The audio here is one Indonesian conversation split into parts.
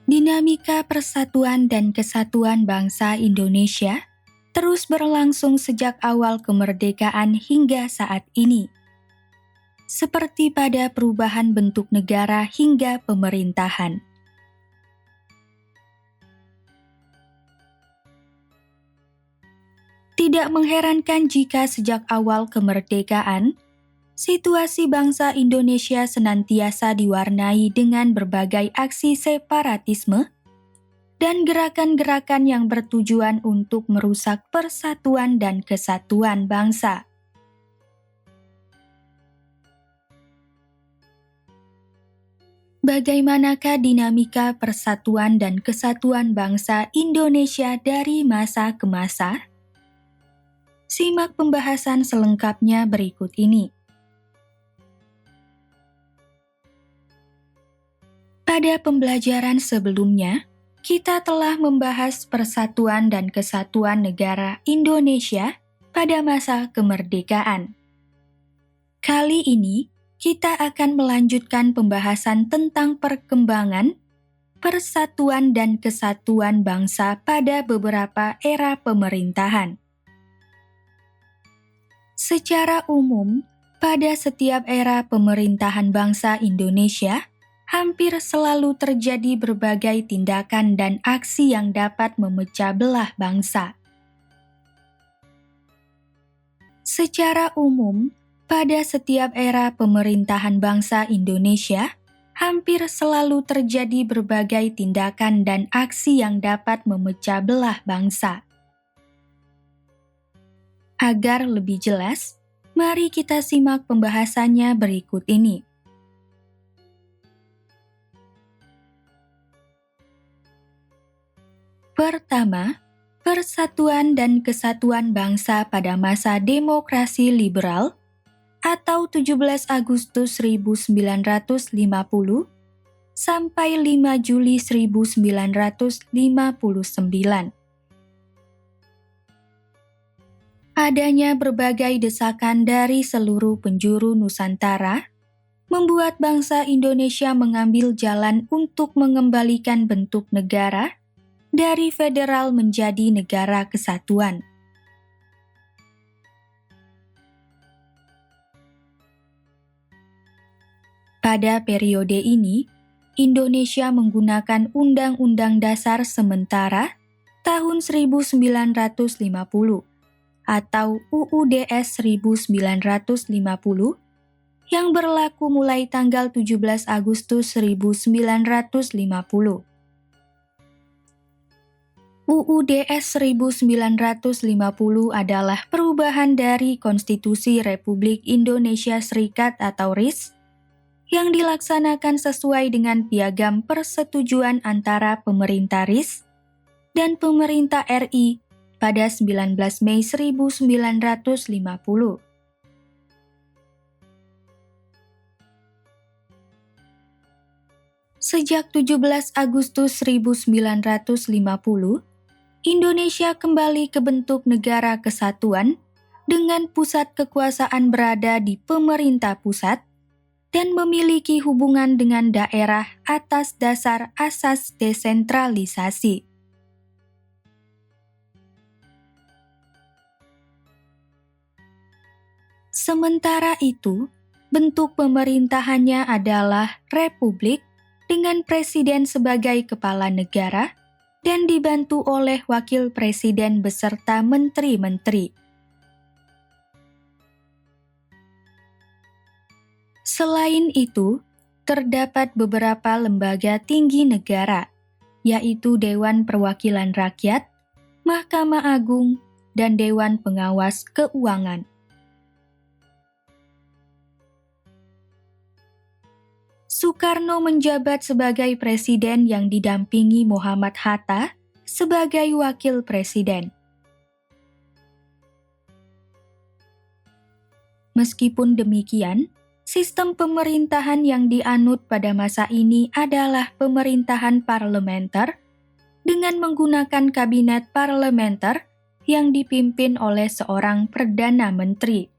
Dinamika persatuan dan kesatuan bangsa Indonesia terus berlangsung sejak awal kemerdekaan hingga saat ini. Seperti pada perubahan bentuk negara hingga pemerintahan. Tidak mengherankan jika sejak awal kemerdekaan, situasi bangsa Indonesia senantiasa diwarnai dengan berbagai aksi separatisme dan gerakan-gerakan yang bertujuan untuk merusak persatuan dan kesatuan bangsa. Bagaimanakah dinamika persatuan dan kesatuan bangsa Indonesia dari masa ke masa? Simak pembahasan selengkapnya berikut ini. Pada pembelajaran sebelumnya, kita telah membahas persatuan dan kesatuan negara Indonesia pada masa kemerdekaan. Kali ini, kita akan melanjutkan pembahasan tentang perkembangan, persatuan dan kesatuan bangsa pada beberapa era pemerintahan. Secara umum, pada setiap era pemerintahan bangsa Indonesia, hampir selalu terjadi berbagai tindakan dan aksi yang dapat memecah belah bangsa. Secara umum, pada setiap era pemerintahan bangsa Indonesia, hampir selalu terjadi berbagai tindakan dan aksi yang dapat memecah belah bangsa. Agar lebih jelas, mari kita simak pembahasannya berikut ini. Pertama, persatuan dan kesatuan bangsa pada masa demokrasi liberal atau 17 Agustus 1950 sampai 5 Juli 1959. Adanya berbagai desakan dari seluruh penjuru Nusantara membuat bangsa Indonesia mengambil jalan untuk mengembalikan bentuk negara dari federal menjadi negara kesatuan. Pada periode ini, Indonesia menggunakan Undang-Undang Dasar Sementara tahun 1950 atau UUDS 1950 yang berlaku mulai tanggal 17 Agustus 1950. UUDS 1950 adalah perubahan dari Konstitusi Republik Indonesia Serikat atau RIS yang dilaksanakan sesuai dengan piagam persetujuan antara pemerintah RIS dan pemerintah RI pada 19 Mei 1950. Sejak 17 Agustus 1950, Indonesia kembali ke bentuk negara kesatuan dengan pusat kekuasaan berada di pemerintah pusat dan memiliki hubungan dengan daerah atas dasar asas desentralisasi. Sementara itu, bentuk pemerintahannya adalah republik dengan presiden sebagai kepala negara dan dibantu oleh wakil presiden beserta menteri-menteri. Selain itu, terdapat beberapa lembaga tinggi negara, yaitu Dewan Perwakilan Rakyat, Mahkamah Agung, dan Dewan Pengawas Keuangan. Soekarno menjabat sebagai presiden yang didampingi Muhammad Hatta sebagai wakil presiden. Meskipun demikian, sistem pemerintahan yang dianut pada masa ini adalah pemerintahan parlementer dengan menggunakan kabinet parlementer yang dipimpin oleh seorang Perdana Menteri.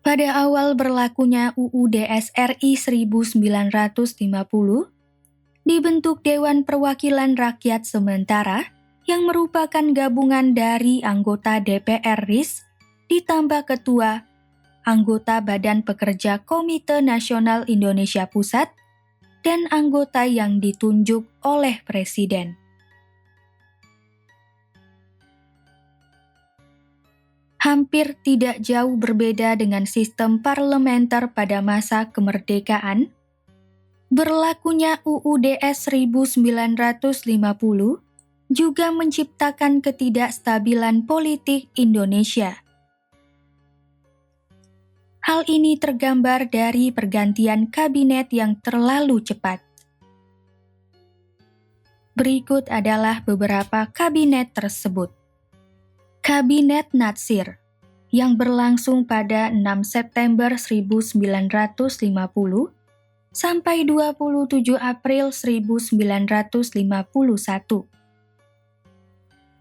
Pada awal berlakunya UU DSRI 1950, dibentuk Dewan Perwakilan Rakyat Sementara yang merupakan gabungan dari anggota DPR RI ditambah ketua, anggota Badan Pekerja Komite Nasional Indonesia Pusat, dan anggota yang ditunjuk oleh Presiden. Hampir tidak jauh berbeda dengan sistem parlementer pada masa kemerdekaan, berlakunya UUDS 1950 juga menciptakan ketidakstabilan politik Indonesia. Hal ini tergambar dari pergantian kabinet yang terlalu cepat. Berikut adalah beberapa kabinet tersebut. Kabinet Natsir, yang berlangsung pada 6 September 1950 sampai 27 April 1951.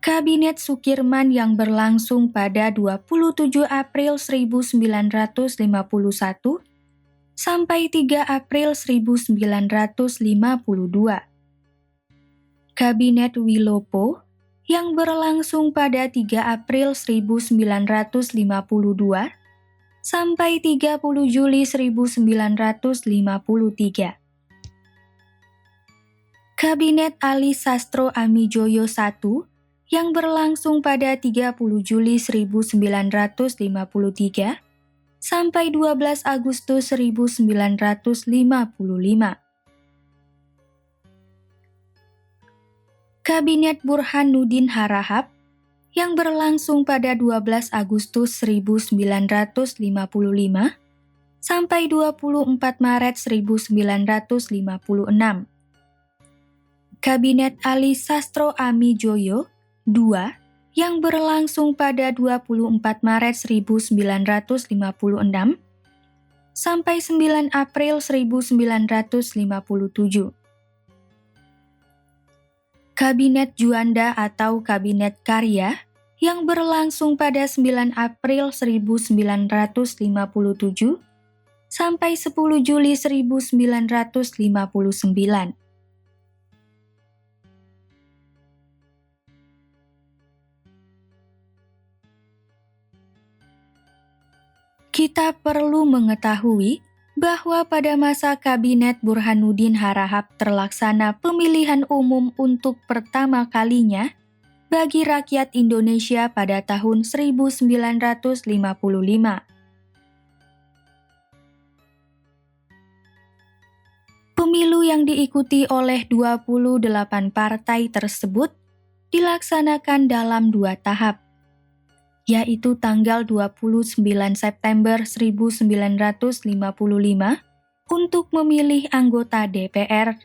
Kabinet Sukirman yang berlangsung pada 27 April 1951 sampai 3 April 1952. Kabinet Wilopo yang berlangsung pada 3 April 1952 sampai 30 Juli 1953. Kabinet Ali Sastro Amijoyo I yang berlangsung pada 30 Juli 1953 sampai 12 Agustus 1955. Kabinet Burhanuddin Harahap yang berlangsung pada 12 Agustus 1955 sampai 24 Maret 1956. Kabinet Ali Sastro Amijoyo II yang berlangsung pada 24 Maret 1956 sampai 9 April 1957. Kabinet Juanda atau Kabinet Karya yang berlangsung pada 9 April 1957 sampai 10 Juli 1959. Kita perlu mengetahui bahwa pada masa Kabinet Burhanuddin Harahap terlaksana pemilihan umum untuk pertama kalinya bagi rakyat Indonesia pada tahun 1955. Pemilu yang diikuti oleh 28 partai tersebut dilaksanakan dalam 2 tahap, yaitu tanggal 29 September 1955 untuk memilih anggota DPR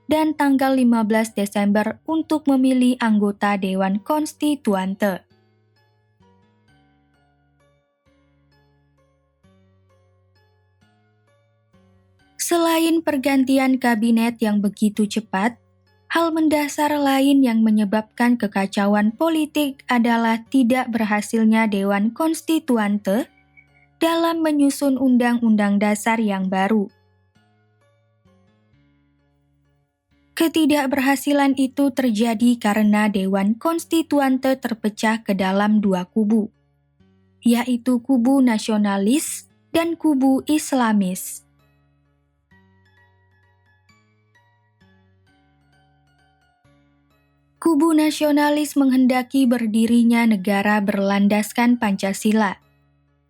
dan tanggal 15 Desember untuk memilih anggota Dewan Konstituante. Selain pergantian kabinet yang begitu cepat, hal mendasar lain yang menyebabkan kekacauan politik adalah tidak berhasilnya Dewan Konstituante dalam menyusun Undang-Undang Dasar yang baru. Ketidakberhasilan itu terjadi karena Dewan Konstituante terpecah ke dalam 2 kubu, yaitu kubu nasionalis dan kubu Islamis. Kubu nasionalis menghendaki berdirinya negara berlandaskan Pancasila,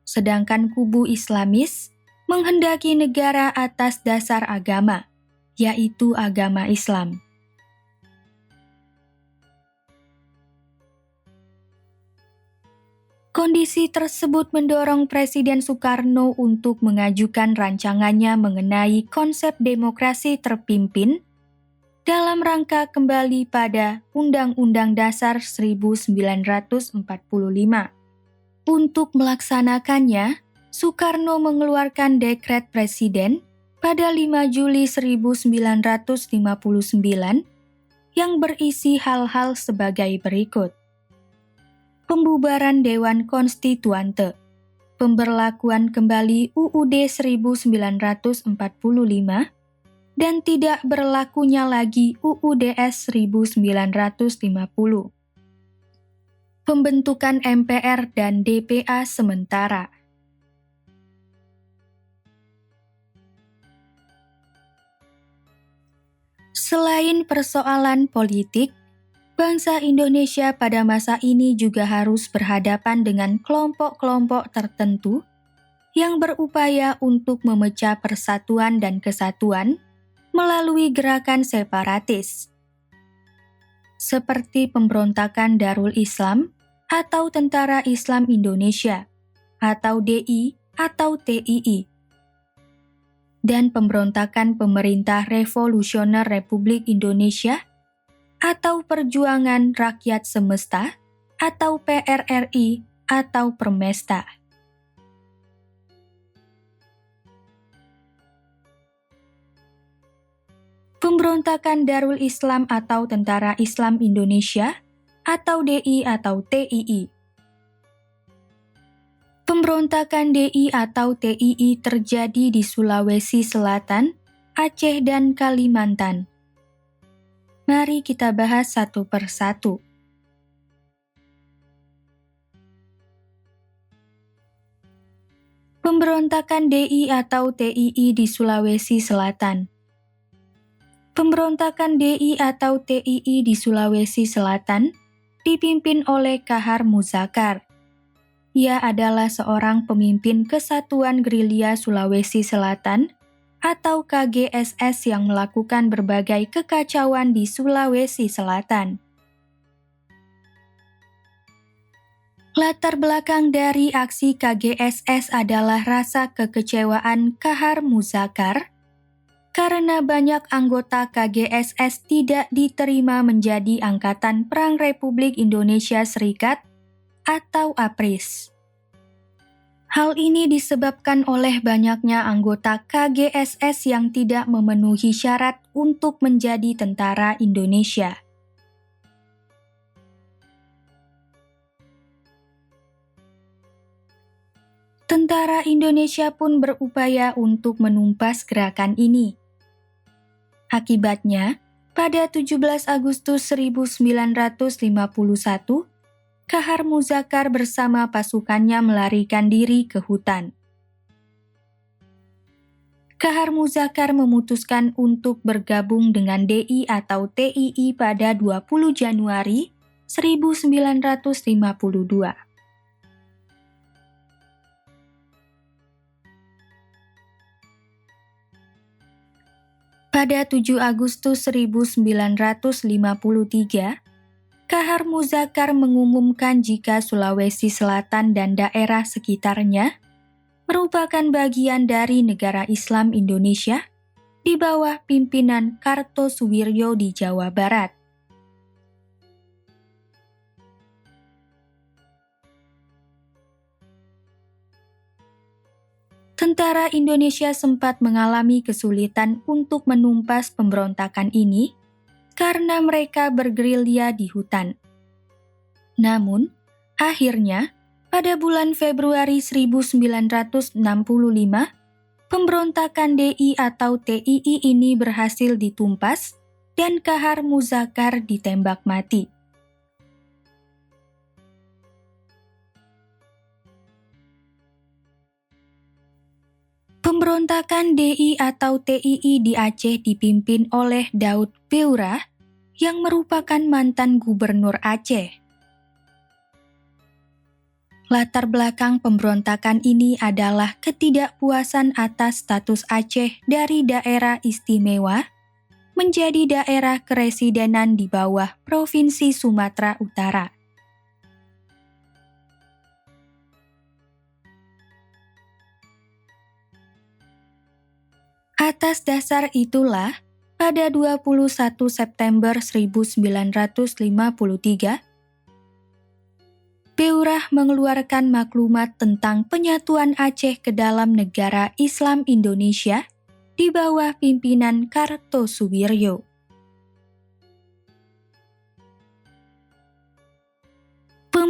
sedangkan kubu Islamis menghendaki negara atas dasar agama, yaitu agama Islam. Kondisi tersebut mendorong Presiden Soekarno untuk mengajukan rancangannya mengenai konsep demokrasi terpimpin dalam rangka kembali pada Undang-Undang Dasar 1945. Untuk melaksanakannya, Soekarno mengeluarkan dekret Presiden pada 5 Juli 1959 yang berisi hal-hal sebagai berikut. Pembubaran Dewan Konstituante, pemberlakuan kembali UUD 1945 dan tidak berlakunya lagi UUDS 1950. Pembentukan MPR dan DPA sementara. Selain persoalan politik, bangsa Indonesia pada masa ini juga harus berhadapan dengan kelompok-kelompok tertentu yang berupaya untuk memecah persatuan dan kesatuan melalui gerakan separatis, seperti pemberontakan Darul Islam atau Tentara Islam Indonesia, atau DI atau TII, dan pemberontakan Pemerintah Revolusioner Republik Indonesia atau Perjuangan Rakyat Semesta atau PRRI atau Permesta. Pemberontakan Darul Islam atau Tentara Islam Indonesia atau DI atau TII. Pemberontakan DI atau TII terjadi di Sulawesi Selatan, Aceh, dan Kalimantan. Mari kita bahas satu persatu. Pemberontakan DI atau TII di Sulawesi Selatan. Pemberontakan DI atau TII di Sulawesi Selatan dipimpin oleh Kahar Muzakar. Ia adalah seorang pemimpin Kesatuan Gerilya Sulawesi Selatan atau KGSS yang melakukan berbagai kekacauan di Sulawesi Selatan. Latar belakang dari aksi KGSS adalah rasa kekecewaan Kahar Muzakar karena banyak anggota KGSS tidak diterima menjadi Angkatan Perang Republik Indonesia Serikat atau APRIS. Hal ini disebabkan oleh banyaknya anggota KGSS yang tidak memenuhi syarat untuk menjadi tentara Indonesia. Tentara Indonesia pun berupaya untuk menumpas gerakan ini. Akibatnya, pada 17 Agustus 1951, Kahar Muzakar bersama pasukannya melarikan diri ke hutan. Kahar Muzakar memutuskan untuk bergabung dengan DI atau TII pada 20 Januari 1952. Pada 7 Agustus 1953, Kahar Muzakar mengumumkan jika Sulawesi Selatan dan daerah sekitarnya merupakan bagian dari negara Islam Indonesia di bawah pimpinan Kartosuwiryo di Jawa Barat. Tentara Indonesia sempat mengalami kesulitan untuk menumpas pemberontakan ini karena mereka bergerilya di hutan. Namun, akhirnya, pada bulan Februari 1965, pemberontakan DI atau TII ini berhasil ditumpas dan Kahar Muzakar ditembak mati. Pemberontakan DI atau TII di Aceh dipimpin oleh Daud Beurah yang merupakan mantan gubernur Aceh. Latar belakang pemberontakan ini adalah ketidakpuasan atas status Aceh dari daerah istimewa menjadi daerah keresidenan di bawah Provinsi Sumatera Utara. Atas dasar itulah, pada 21 September 1953, Beurah mengeluarkan maklumat tentang penyatuan Aceh ke dalam negara Islam Indonesia di bawah pimpinan Kartosuwiryo.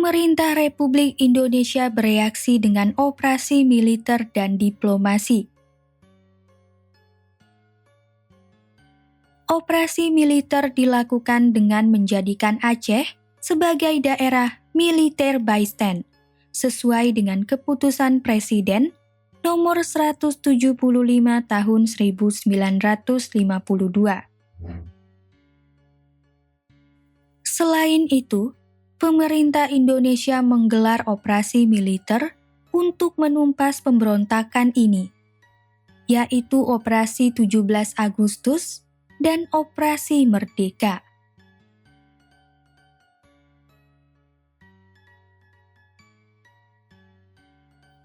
Pemerintah Republik Indonesia bereaksi dengan operasi militer dan diplomasi. Operasi militer dilakukan dengan menjadikan Aceh sebagai daerah militer bystand, sesuai dengan keputusan Presiden nomor 175 tahun 1952. Selain itu, pemerintah Indonesia menggelar operasi militer untuk menumpas pemberontakan ini, yaitu Operasi 17 Agustus dan Operasi Merdeka.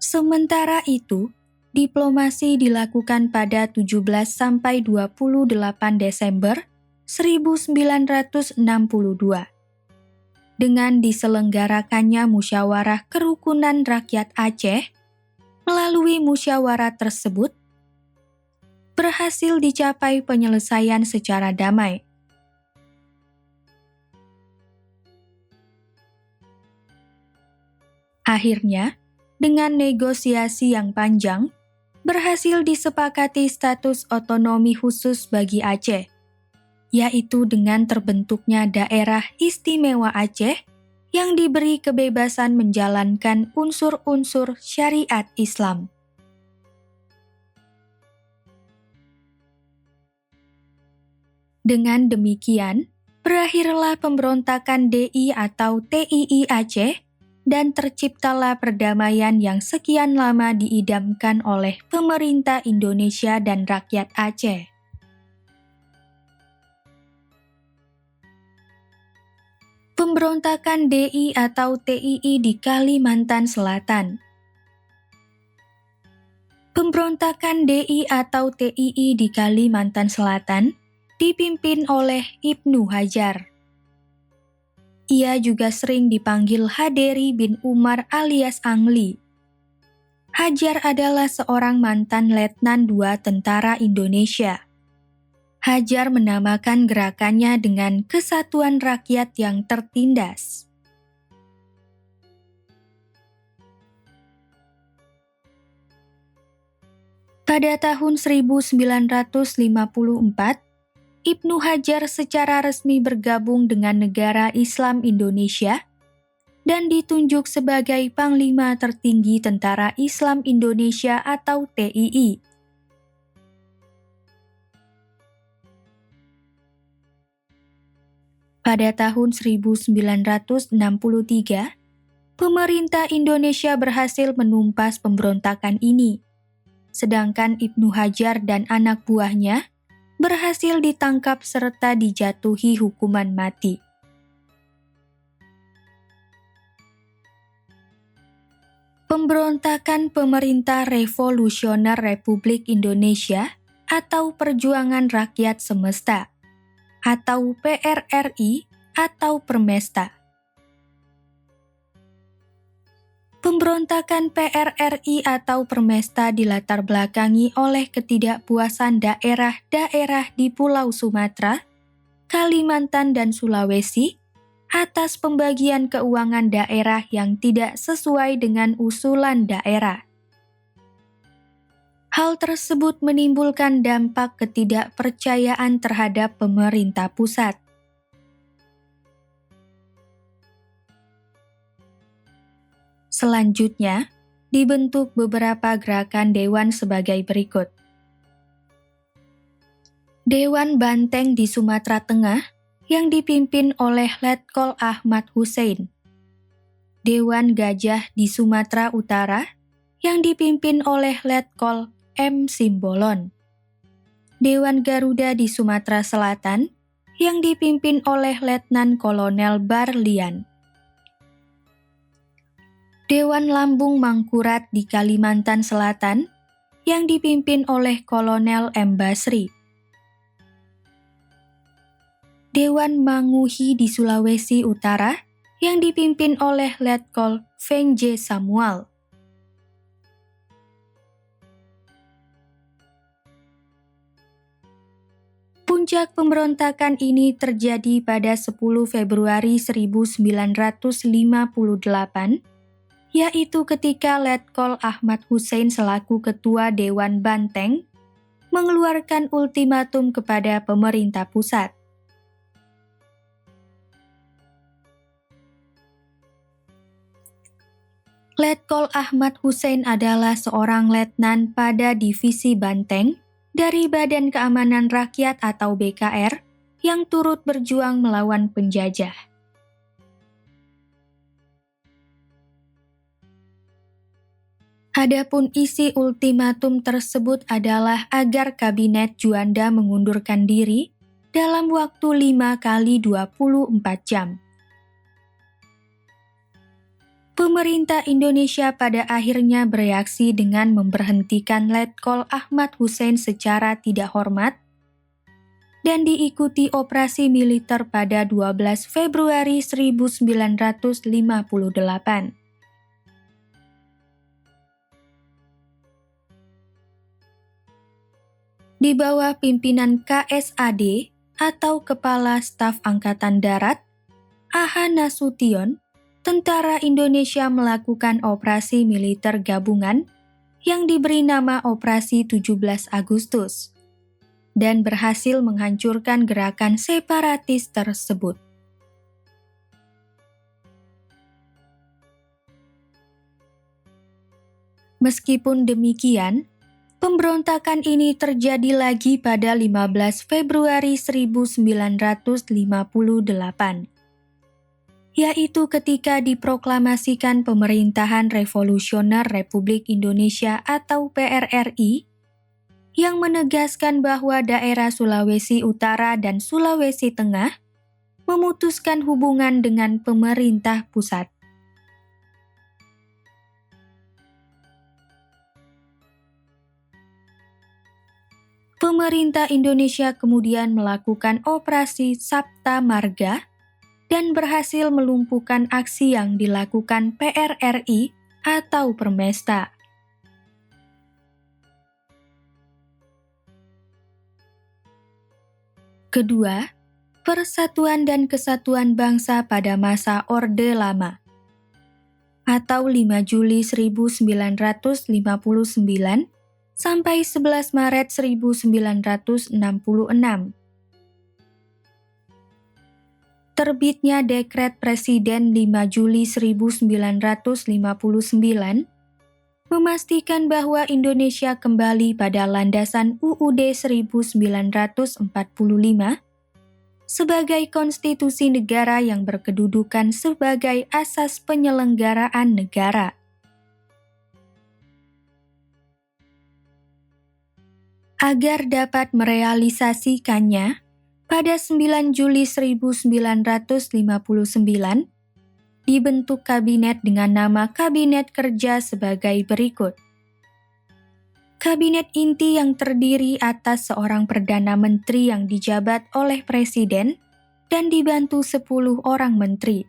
Sementara itu, diplomasi dilakukan pada 17 sampai 28 Desember 1962 dengan diselenggarakannya Musyawarah Kerukunan Rakyat Aceh. Melalui musyawarah tersebut, berhasil dicapai penyelesaian secara damai. Akhirnya, dengan negosiasi yang panjang, berhasil disepakati status otonomi khusus bagi Aceh, yaitu dengan terbentuknya Daerah Istimewa Aceh yang diberi kebebasan menjalankan unsur-unsur syariat Islam. Dengan demikian, berakhirlah pemberontakan DI atau TII Aceh dan terciptalah perdamaian yang sekian lama diidamkan oleh pemerintah Indonesia dan rakyat Aceh. Pemberontakan DI atau TII di Kalimantan Selatan. Pemberontakan DI atau TII di Kalimantan Selatan dipimpin oleh Ibnu Hajar. Ia juga sering dipanggil Haderi bin Umar alias Angli. Hajar adalah seorang mantan Letnan II Tentara Indonesia. Hajar menamakan gerakannya dengan Kesatuan Rakyat yang Tertindas. Pada tahun 1954, Ibnu Hajar secara resmi bergabung dengan Negara Islam Indonesia dan ditunjuk sebagai Panglima Tertinggi Tentara Islam Indonesia atau TII. Pada tahun 1963, pemerintah Indonesia berhasil menumpas pemberontakan ini, sedangkan Ibnu Hajar dan anak buahnya berhasil ditangkap serta dijatuhi hukuman mati. Pemberontakan Pemerintah Revolusioner Republik Indonesia atau Perjuangan Rakyat Semesta atau PRRI atau Permesta. Pemberontakan PRRI atau Permesta dilatar belakangi oleh ketidakpuasan daerah-daerah di Pulau Sumatera, Kalimantan, dan Sulawesi atas pembagian keuangan daerah yang tidak sesuai dengan usulan daerah. Hal tersebut menimbulkan dampak ketidakpercayaan terhadap pemerintah pusat. Selanjutnya, dibentuk beberapa gerakan dewan sebagai berikut. Dewan Banteng di Sumatera Tengah yang dipimpin oleh Letkol Ahmad Hussein. Dewan Gajah di Sumatera Utara yang dipimpin oleh Letkol M. Simbolon. Dewan Garuda di Sumatera Selatan yang dipimpin oleh Letnan Kolonel Barlian. Dewan Lambung Mangkurat di Kalimantan Selatan yang dipimpin oleh Kolonel M. Basri. Dewan Manguhi di Sulawesi Utara yang dipimpin oleh Letkol Feng J. Samuel. Puncak pemberontakan ini terjadi pada 10 Februari 1958, yaitu ketika Letkol Ahmad Hussein selaku Ketua Dewan Banteng mengeluarkan ultimatum kepada pemerintah pusat. Letkol Ahmad Hussein adalah seorang letnan pada Divisi Banteng dari Badan Keamanan Rakyat atau BKR yang turut berjuang melawan penjajah. Adapun isi ultimatum tersebut adalah agar Kabinet Juanda mengundurkan diri dalam waktu 5 kali 24 jam. Pemerintah Indonesia pada akhirnya bereaksi dengan memberhentikan Letkol Ahmad Hussein secara tidak hormat dan diikuti operasi militer pada 12 Februari 1958. Di bawah pimpinan KSAD atau Kepala Staf Angkatan Darat, A.H. Nasution, tentara Indonesia melakukan operasi militer gabungan yang diberi nama Operasi 17 Agustus dan berhasil menghancurkan gerakan separatis tersebut. Meskipun demikian, pemberontakan ini terjadi lagi pada 15 Februari 1958. Yaitu ketika diproklamasikan Pemerintahan Revolusioner Republik Indonesia atau PRRI yang menegaskan bahwa daerah Sulawesi Utara dan Sulawesi Tengah memutuskan hubungan dengan pemerintah pusat. Pemerintah Indonesia kemudian melakukan operasi Sabta Marga dan berhasil melumpuhkan aksi yang dilakukan PRRI atau Permesta. Kedua, Persatuan dan Kesatuan Bangsa pada masa Orde Lama atau 5 Juli 1959 sampai 11 Maret 1966. Terbitnya Dekret Presiden 5 Juli 1959 memastikan bahwa Indonesia kembali pada landasan UUD 1945 sebagai konstitusi negara yang berkedudukan sebagai asas penyelenggaraan negara. Agar dapat merealisasikannya, pada 9 Juli 1959, dibentuk kabinet dengan nama Kabinet Kerja sebagai berikut. Kabinet inti yang terdiri atas seorang Perdana Menteri yang dijabat oleh Presiden dan dibantu 10 orang menteri.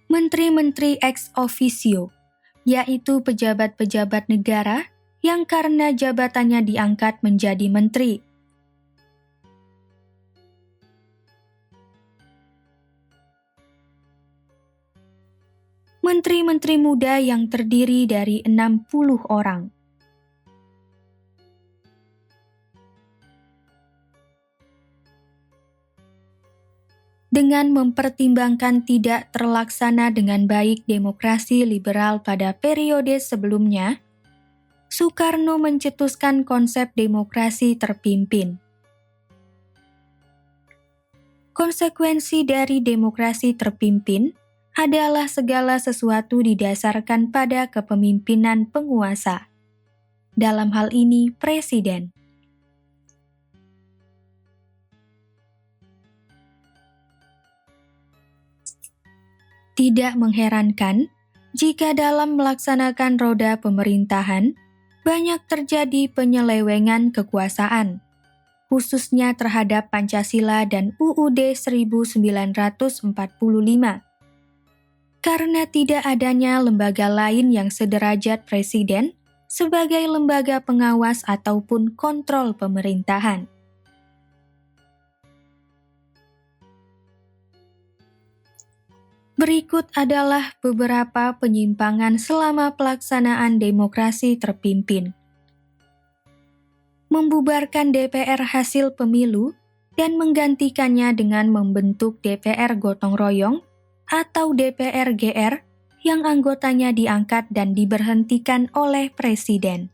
Menteri-menteri ex officio, yaitu pejabat-pejabat negara yang karena jabatannya diangkat menjadi menteri. Menteri-menteri muda yang terdiri dari 60 orang. Dengan mempertimbangkan tidak terlaksana dengan baik demokrasi liberal pada periode sebelumnya, Soekarno mencetuskan konsep demokrasi terpimpin. Konsekuensi dari demokrasi terpimpin adalah segala sesuatu didasarkan pada kepemimpinan penguasa. Dalam hal ini, Presiden. Tidak mengherankan jika dalam melaksanakan roda pemerintahan, banyak terjadi penyelewengan kekuasaan, khususnya terhadap Pancasila dan UUD 1945. karena tidak adanya lembaga lain yang sederajat presiden sebagai lembaga pengawas ataupun kontrol pemerintahan. Berikut adalah beberapa penyimpangan selama pelaksanaan demokrasi terpimpin. Membubarkan DPR hasil pemilu dan menggantikannya dengan membentuk DPR gotong royong atau DPR GR yang anggotanya diangkat dan diberhentikan oleh presiden.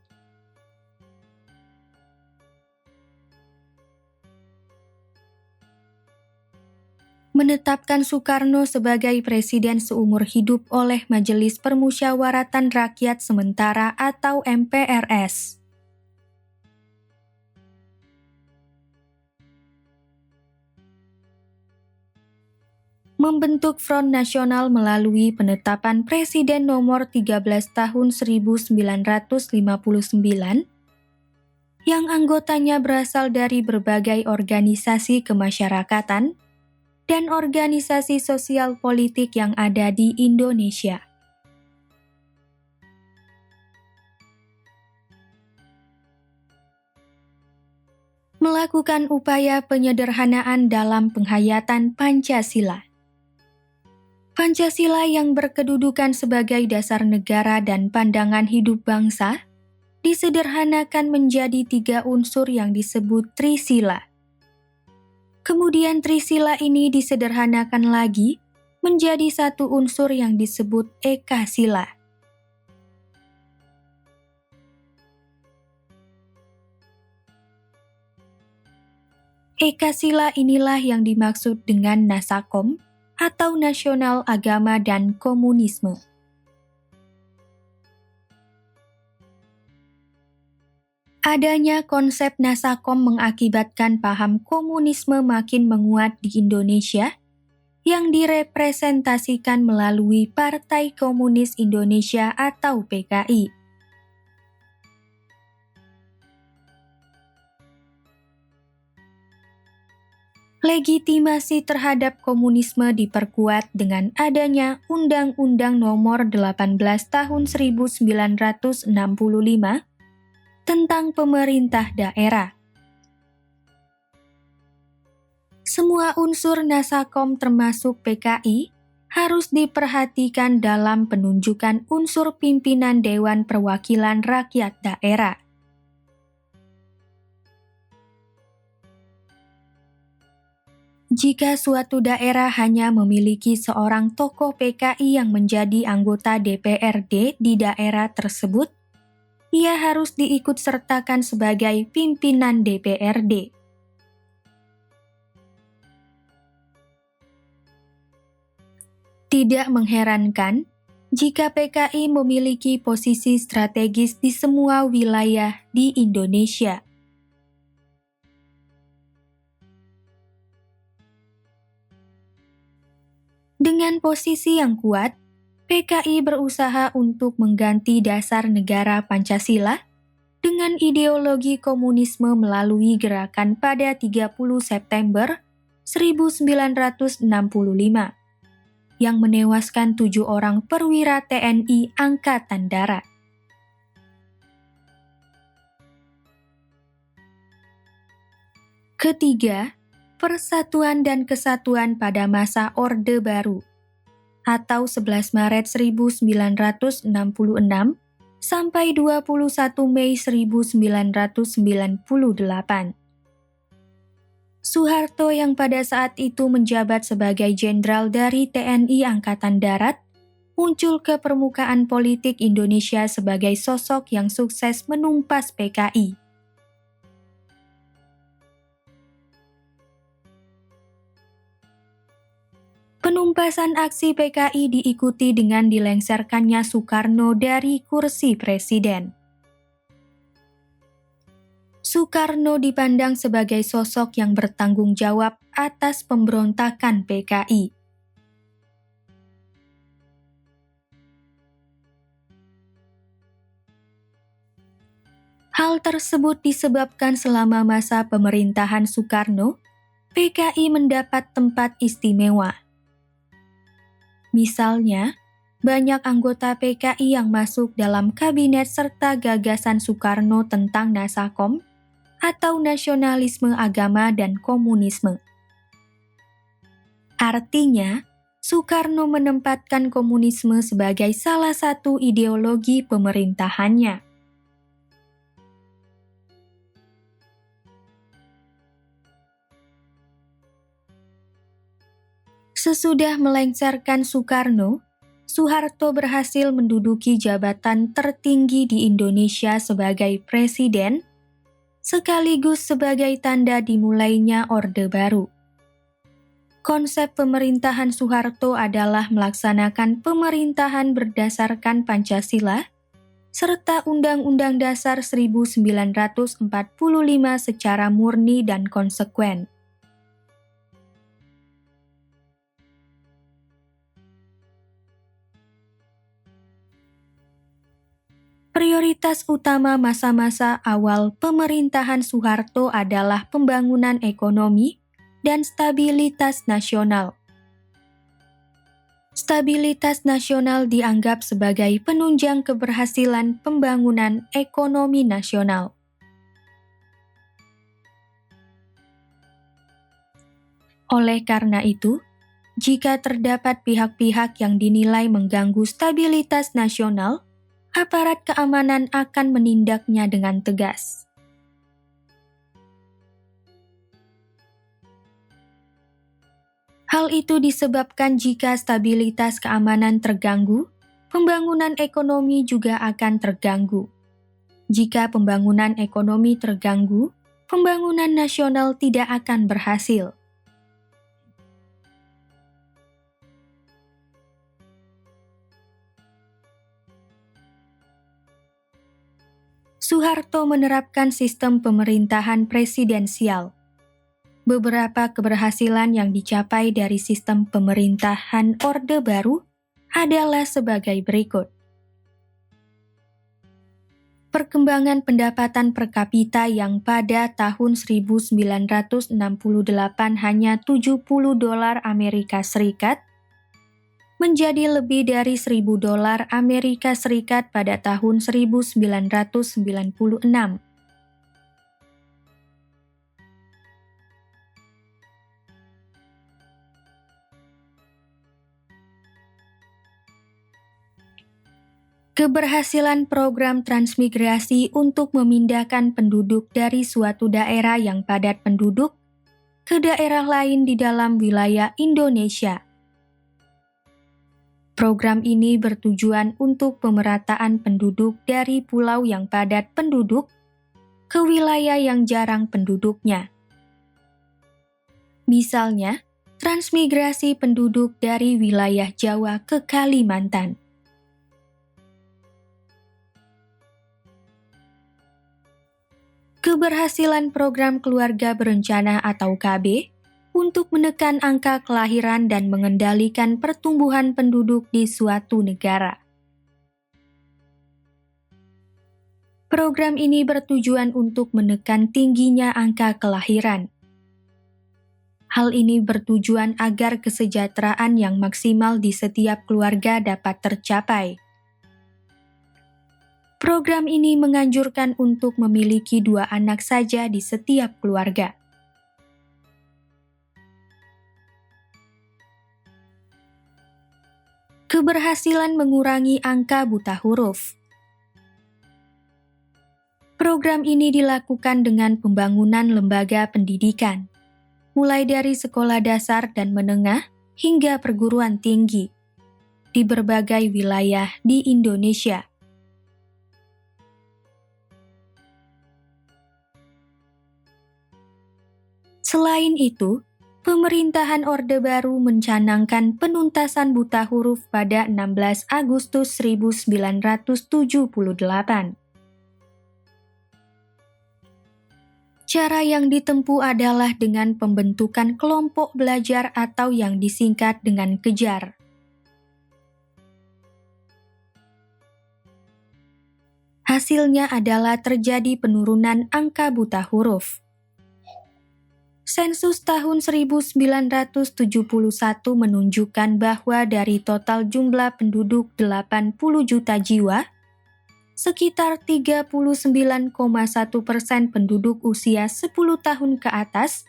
Menetapkan Soekarno sebagai presiden seumur hidup oleh Majelis Permusyawaratan Rakyat Sementara atau MPRS. Membentuk Front Nasional melalui penetapan Presiden nomor 13 tahun 1959 yang anggotanya berasal dari berbagai organisasi kemasyarakatan dan organisasi sosial politik yang ada di Indonesia. Melakukan upaya penyederhanaan dalam penghayatan Pancasila. Pancasila yang berkedudukan sebagai dasar negara dan pandangan hidup bangsa disederhanakan menjadi 3 unsur yang disebut Trisila. Kemudian Trisila ini disederhanakan lagi menjadi 1 unsur yang disebut Ekasila. Ekasila inilah yang dimaksud dengan Nasakom atau Nasional Agama dan Komunisme. Adanya konsep Nasakom mengakibatkan paham komunisme makin menguat di Indonesia yang direpresentasikan melalui Partai Komunis Indonesia atau PKI. Legitimasi terhadap komunisme diperkuat dengan adanya Undang-Undang Nomor 18 Tahun 1965 tentang pemerintah daerah. Semua unsur Nasakom termasuk PKI harus diperhatikan dalam penunjukan unsur pimpinan Dewan Perwakilan Rakyat Daerah. Jika suatu daerah hanya memiliki seorang tokoh PKI yang menjadi anggota DPRD di daerah tersebut, ia harus diikutsertakan sebagai pimpinan DPRD. Tidak mengherankan jika PKI memiliki posisi strategis di semua wilayah di Indonesia. Dengan posisi yang kuat, PKI berusaha untuk mengganti dasar negara Pancasila dengan ideologi komunisme melalui gerakan pada 30 September 1965 yang menewaskan 7 orang perwira TNI Angkatan Darat. Ketiga, Persatuan dan Kesatuan pada masa Orde Baru atau 11 Maret 1966 sampai 21 Mei 1998. Soeharto yang pada saat itu menjabat sebagai jenderal dari TNI Angkatan Darat muncul ke permukaan politik Indonesia sebagai sosok yang sukses menumpas PKI. Penumpasan aksi PKI diikuti dengan dilengserkannya Soekarno dari kursi presiden. Soekarno dipandang sebagai sosok yang bertanggung jawab atas pemberontakan PKI. Hal tersebut disebabkan selama masa pemerintahan Soekarno, PKI mendapat tempat istimewa. Misalnya, Banyak anggota PKI yang masuk dalam kabinet serta gagasan Soekarno tentang Nasakom atau nasionalisme agama dan komunisme. Artinya, Soekarno menempatkan komunisme sebagai salah satu ideologi pemerintahannya. Sesudah melengsarkan Soekarno, Soeharto berhasil menduduki jabatan tertinggi di Indonesia sebagai presiden, sekaligus sebagai tanda dimulainya Orde Baru. Konsep pemerintahan Soeharto adalah melaksanakan pemerintahan berdasarkan Pancasila, serta Undang-Undang Dasar 1945 secara murni dan konsekuen. Prioritas utama masa-masa awal pemerintahan Soeharto adalah pembangunan ekonomi dan stabilitas nasional. Stabilitas nasional dianggap sebagai penunjang keberhasilan pembangunan ekonomi nasional. Oleh karena itu, jika terdapat pihak-pihak yang dinilai mengganggu stabilitas nasional, aparat keamanan akan menindaknya dengan tegas. Hal itu disebabkan jika stabilitas keamanan terganggu, pembangunan ekonomi juga akan terganggu. Jika pembangunan ekonomi terganggu, pembangunan nasional tidak akan berhasil. Soeharto menerapkan sistem pemerintahan presidensial. Beberapa keberhasilan yang dicapai dari sistem pemerintahan Orde Baru adalah sebagai berikut. Perkembangan pendapatan per kapita yang pada tahun 1968 hanya $70 Amerika Serikat menjadi lebih dari $1.000 Amerika Serikat pada tahun 1996. Keberhasilan program transmigrasi untuk memindahkan penduduk dari suatu daerah yang padat penduduk ke daerah lain di dalam wilayah Indonesia. Program ini bertujuan untuk pemerataan penduduk dari pulau yang padat penduduk ke wilayah yang jarang penduduknya. Misalnya, transmigrasi penduduk dari wilayah Jawa ke Kalimantan. Keberhasilan program keluarga berencana atau KB untuk menekan angka kelahiran dan mengendalikan pertumbuhan penduduk di suatu negara. Program ini bertujuan untuk menekan tingginya angka kelahiran. Hal ini bertujuan agar kesejahteraan yang maksimal di setiap keluarga dapat tercapai. Program ini menganjurkan untuk memiliki 2 anak saja di setiap keluarga. Keberhasilan mengurangi angka buta huruf. Program ini dilakukan dengan pembangunan lembaga pendidikan, mulai dari sekolah dasar dan menengah hingga perguruan tinggi, di berbagai wilayah di Indonesia. Selain itu, pemerintahan Orde Baru mencanangkan penuntasan buta huruf pada 16 Agustus 1978. Cara yang ditempuh adalah dengan pembentukan kelompok belajar atau yang disingkat dengan kejar. Hasilnya adalah terjadi penurunan angka buta huruf. Sensus tahun 1971 menunjukkan bahwa dari total jumlah penduduk 80 juta jiwa, sekitar 39,1% penduduk usia 10 tahun ke atas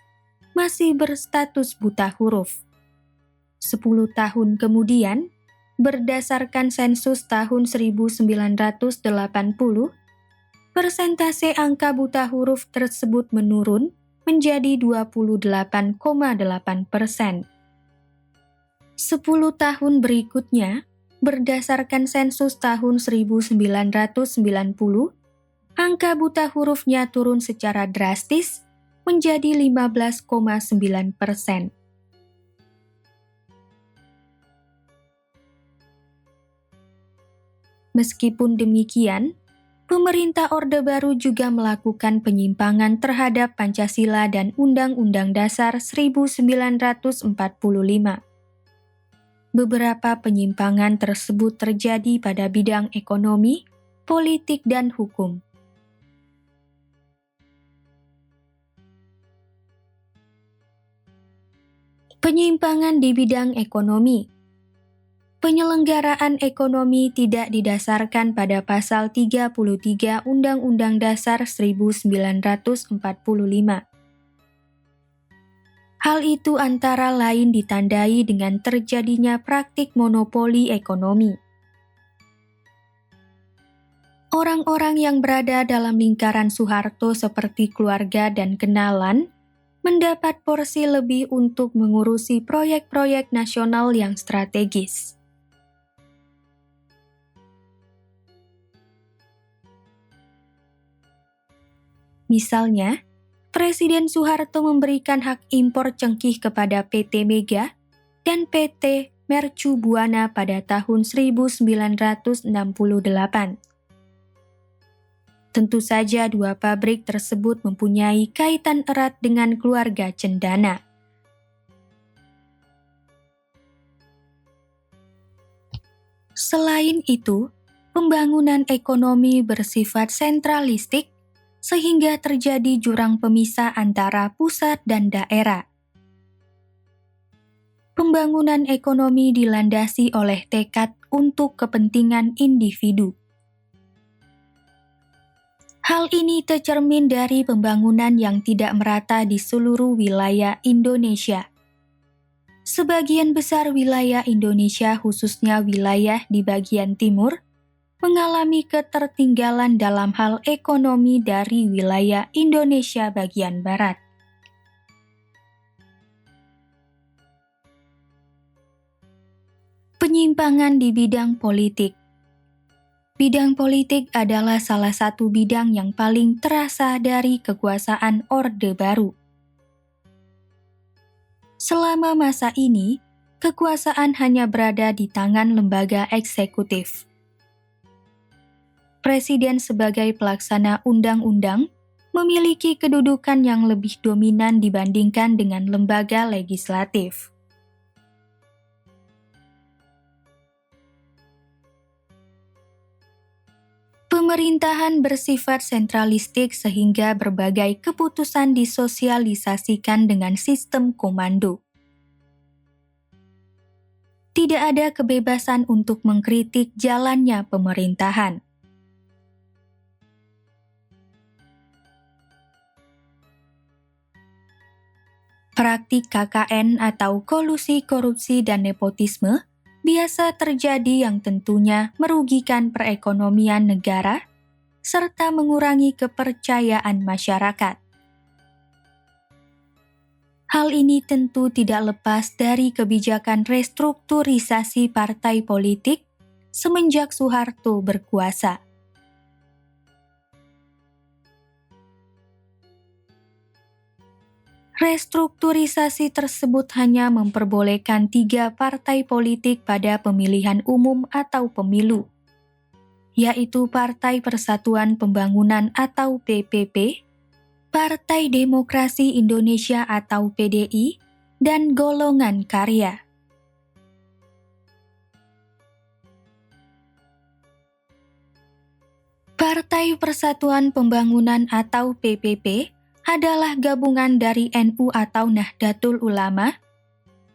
masih berstatus buta huruf. 10 tahun kemudian, berdasarkan sensus tahun 1980, persentase angka buta huruf tersebut menurun menjadi 28,8%. 10 tahun berikutnya, berdasarkan sensus tahun 1990, angka buta hurufnya turun secara drastis menjadi 15,9%. Meskipun demikian, pemerintah Orde Baru juga melakukan penyimpangan terhadap Pancasila dan Undang-Undang Dasar 1945. Beberapa penyimpangan tersebut terjadi pada bidang ekonomi, politik, dan hukum. Penyimpangan di bidang ekonomi. Penyelenggaraan ekonomi tidak didasarkan pada pasal 33 Undang-Undang Dasar 1945. Hal itu antara lain ditandai dengan terjadinya praktik monopoli ekonomi. Orang-orang yang berada dalam lingkaran Soeharto seperti keluarga dan kenalan mendapat porsi lebih untuk mengurusi proyek-proyek nasional yang strategis. Misalnya, Presiden Soeharto memberikan hak impor cengkih kepada PT Mega dan PT Mercu Buana pada tahun 1968. Tentu saja dua pabrik tersebut mempunyai kaitan erat dengan keluarga Cendana. Selain itu, pembangunan ekonomi bersifat sentralistik sehingga terjadi jurang pemisah antara pusat dan daerah. Pembangunan ekonomi dilandasi oleh tekad untuk kepentingan individu. Hal ini tercermin dari pembangunan yang tidak merata di seluruh wilayah Indonesia. Sebagian besar wilayah Indonesia, khususnya wilayah di bagian timur, mengalami ketertinggalan dalam hal ekonomi dari wilayah Indonesia bagian barat. Penyimpangan di bidang politik. Bidang politik adalah salah satu bidang yang paling terasa dari kekuasaan Orde Baru. Selama masa ini, kekuasaan hanya berada di tangan lembaga eksekutif. Presiden sebagai pelaksana undang-undang memiliki kedudukan yang lebih dominan dibandingkan dengan lembaga legislatif. Pemerintahan bersifat sentralistik sehingga berbagai keputusan disosialisasikan dengan sistem komando. Tidak ada kebebasan untuk mengkritik jalannya pemerintahan. Praktik KKN atau kolusi korupsi dan nepotisme biasa terjadi yang tentunya merugikan perekonomian negara serta mengurangi kepercayaan masyarakat. Hal ini tentu tidak lepas dari kebijakan restrukturisasi partai politik semenjak Soeharto berkuasa. Restrukturisasi tersebut hanya memperbolehkan 3 partai politik pada pemilihan umum atau pemilu, yaitu Partai Persatuan Pembangunan atau PPP, Partai Demokrasi Indonesia atau PDI, dan Golongan Karya. Partai Persatuan Pembangunan atau PPP adalah gabungan dari NU atau Nahdlatul Ulama,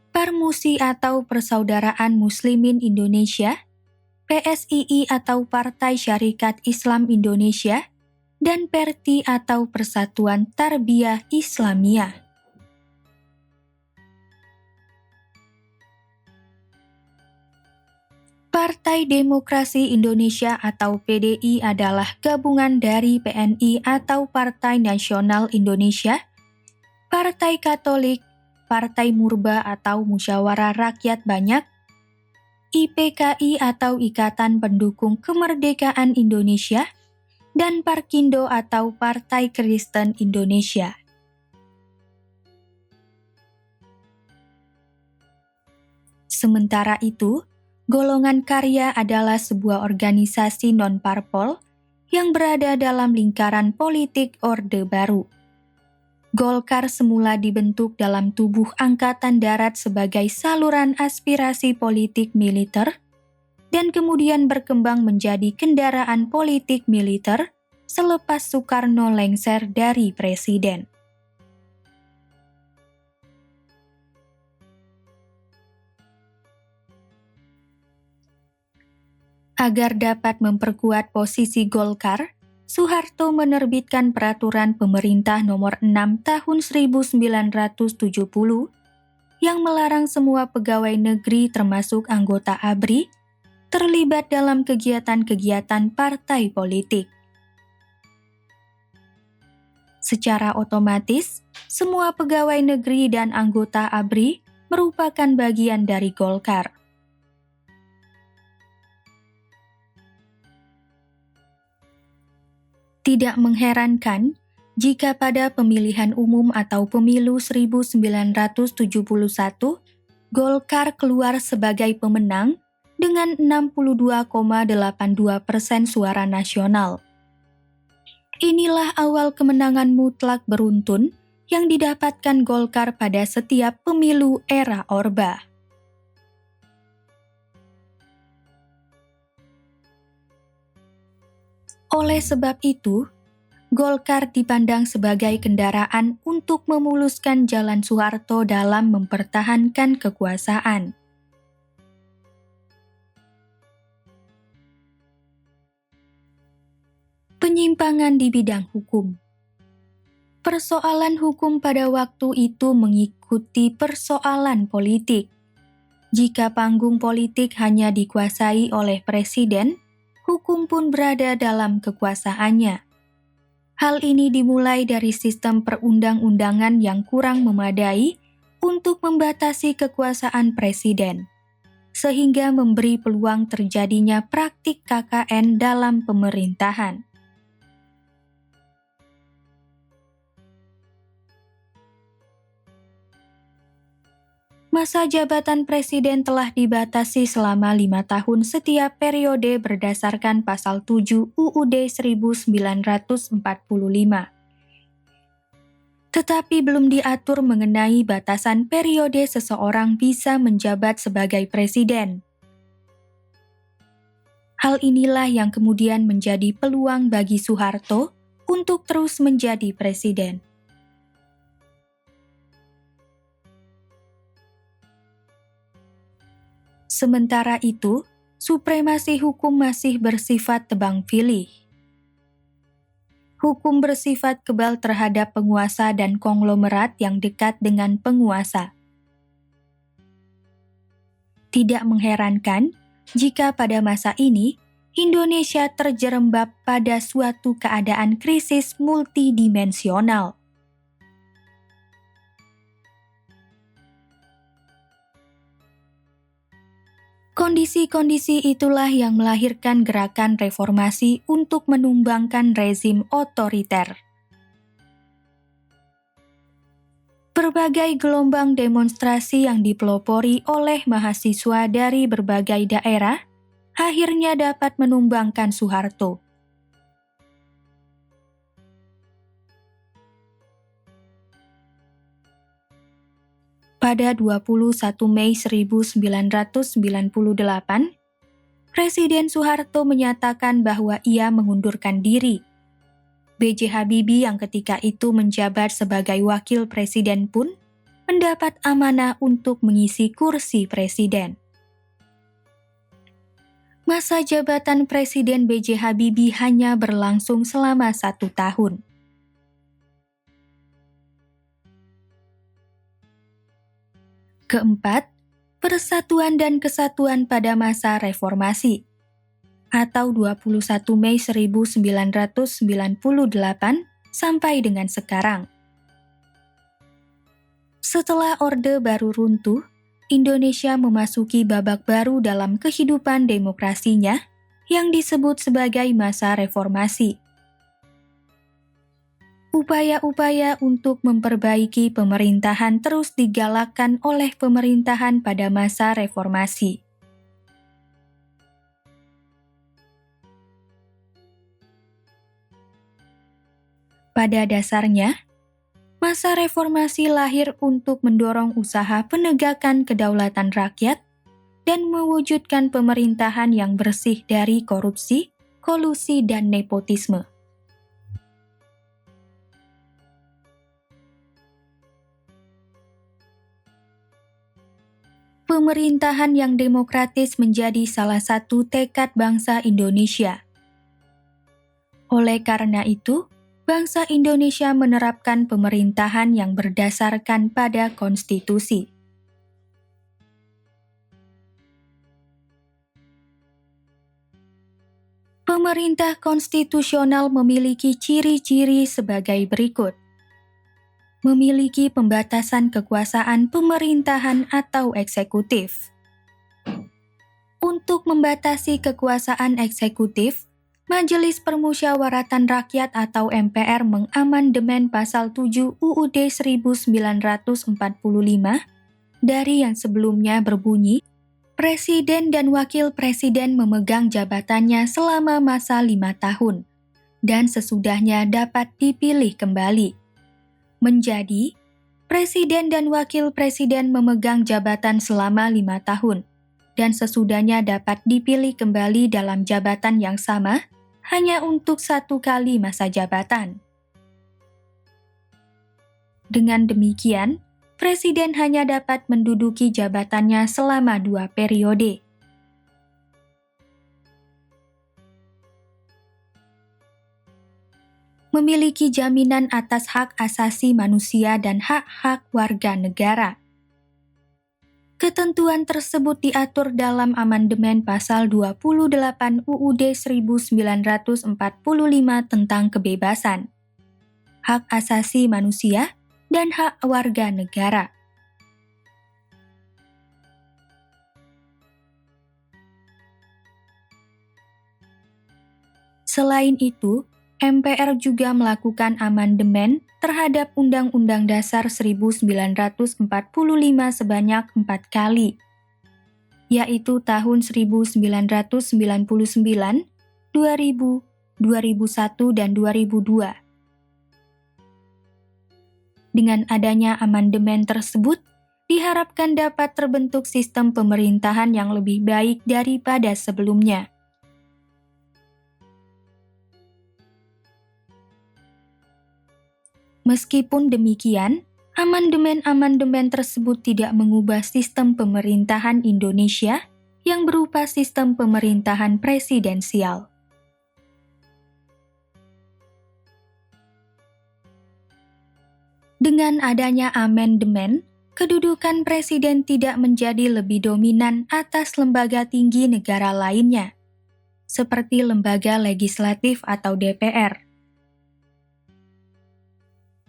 Parmusi atau Persaudaraan Muslimin Indonesia, PSII atau Partai Syarikat Islam Indonesia, dan PERTI atau Persatuan Tarbiyah Islamiyah. Partai Demokrasi Indonesia atau PDI adalah gabungan dari PNI atau Partai Nasional Indonesia, Partai Katolik, Partai Murba atau Musyawarah Rakyat Banyak, IPKI atau Ikatan Pendukung Kemerdekaan Indonesia, dan Parkindo atau Partai Kristen Indonesia. Sementara itu, Golongan Karya adalah sebuah organisasi non-parpol yang berada dalam lingkaran politik Orde Baru. Golkar semula dibentuk dalam tubuh Angkatan Darat sebagai saluran aspirasi politik militer dan kemudian berkembang menjadi kendaraan politik militer selepas Soekarno lengser dari presiden. Agar dapat memperkuat posisi Golkar, Soeharto menerbitkan Peraturan Pemerintah Nomor 6 Tahun 1970 yang melarang semua pegawai negeri termasuk anggota ABRI terlibat dalam kegiatan-kegiatan partai politik. Secara otomatis, semua pegawai negeri dan anggota ABRI merupakan bagian dari Golkar. Tidak mengherankan jika pada pemilihan umum atau pemilu 1971, Golkar keluar sebagai pemenang dengan 62,82% suara nasional. Inilah awal kemenangan mutlak beruntun yang didapatkan Golkar pada setiap pemilu era Orba. Oleh sebab itu, Golkar dipandang sebagai kendaraan untuk memuluskan jalan Soeharto dalam mempertahankan kekuasaan. Penyimpangan di bidang hukum. Persoalan hukum pada waktu itu mengikuti persoalan politik. Jika panggung politik hanya dikuasai oleh presiden, hukum pun berada dalam kekuasaannya. Hal ini dimulai dari sistem perundang-undangan yang kurang memadai untuk membatasi kekuasaan presiden, sehingga memberi peluang terjadinya praktik KKN dalam pemerintahan. Masa jabatan presiden telah dibatasi selama 5 tahun setiap periode berdasarkan Pasal 7 UUD 1945. Tetapi belum diatur mengenai batasan periode seseorang bisa menjabat sebagai presiden. Hal inilah yang kemudian menjadi peluang bagi Soeharto untuk terus menjadi presiden. Sementara itu, supremasi hukum masih bersifat tebang pilih. Hukum bersifat kebal terhadap penguasa dan konglomerat yang dekat dengan penguasa. Tidak mengherankan jika pada masa ini, Indonesia terjerembab pada suatu keadaan krisis multidimensional. Kondisi-kondisi itulah yang melahirkan gerakan reformasi untuk menumbangkan rezim otoriter. Berbagai gelombang demonstrasi yang dipelopori oleh mahasiswa dari berbagai daerah akhirnya dapat menumbangkan Soeharto. Pada 21 Mei 1998, Presiden Soeharto menyatakan bahwa ia mengundurkan diri. B.J. Habibie yang ketika itu menjabat sebagai wakil presiden pun mendapat amanah untuk mengisi kursi presiden. Masa jabatan Presiden B.J. Habibie hanya berlangsung selama 1 tahun. Keempat, Persatuan dan Kesatuan pada masa Reformasi atau 21 Mei 1998 sampai dengan sekarang. Setelah Orde Baru runtuh, Indonesia memasuki babak baru dalam kehidupan demokrasinya yang disebut sebagai masa reformasi. Upaya-upaya untuk memperbaiki pemerintahan terus digalakkan oleh pemerintahan pada masa reformasi. Pada dasarnya, masa reformasi lahir untuk mendorong usaha penegakan kedaulatan rakyat dan mewujudkan pemerintahan yang bersih dari korupsi, kolusi, dan nepotisme. Pemerintahan yang demokratis menjadi salah satu tekad bangsa Indonesia. Oleh karena itu, bangsa Indonesia menerapkan pemerintahan yang berdasarkan pada konstitusi. Pemerintah konstitusional memiliki ciri-ciri sebagai berikut. Memiliki pembatasan kekuasaan pemerintahan atau eksekutif. Untuk membatasi kekuasaan eksekutif, Majelis Permusyawaratan Rakyat atau MPR mengamandemen pasal 7 UUD 1945 dari yang sebelumnya berbunyi, Presiden dan Wakil Presiden memegang jabatannya selama masa 5 tahun, dan sesudahnya dapat dipilih kembali. Menjadi, Presiden dan Wakil Presiden memegang jabatan selama 5 tahun, dan sesudahnya dapat dipilih kembali dalam jabatan yang sama, hanya untuk 1 kali masa jabatan. Dengan demikian, Presiden hanya dapat menduduki jabatannya selama 2 periode. Memiliki jaminan atas hak asasi manusia dan hak-hak warga negara. Ketentuan tersebut diatur dalam amandemen pasal 28 UUD 1945 tentang kebebasan, hak asasi manusia, dan hak warga negara. Selain itu, MPR juga melakukan amandemen terhadap Undang-Undang Dasar 1945 sebanyak 4 kali, yaitu tahun 1999, 2000, 2001, dan 2002. Dengan adanya amandemen tersebut, diharapkan dapat terbentuk sistem pemerintahan yang lebih baik daripada sebelumnya. Meskipun demikian, amandemen-amandemen tersebut tidak mengubah sistem pemerintahan Indonesia yang berupa sistem pemerintahan presidensial. Dengan adanya amandemen, kedudukan presiden tidak menjadi lebih dominan atas lembaga tinggi negara lainnya, seperti lembaga legislatif atau DPR.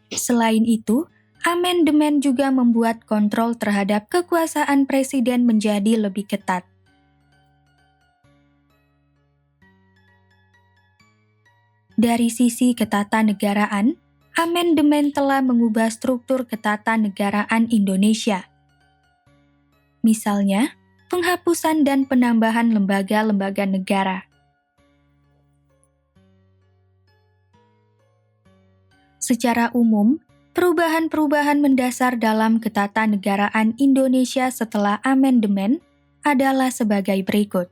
Selain itu, amandemen juga membuat kontrol terhadap kekuasaan presiden menjadi lebih ketat. Dari sisi ketatanegaraan, amandemen telah mengubah struktur ketatanegaraan Indonesia. Misalnya, penghapusan dan penambahan lembaga-lembaga negara. Secara umum, perubahan-perubahan mendasar dalam ketatanegaraan Indonesia setelah amandemen adalah sebagai berikut.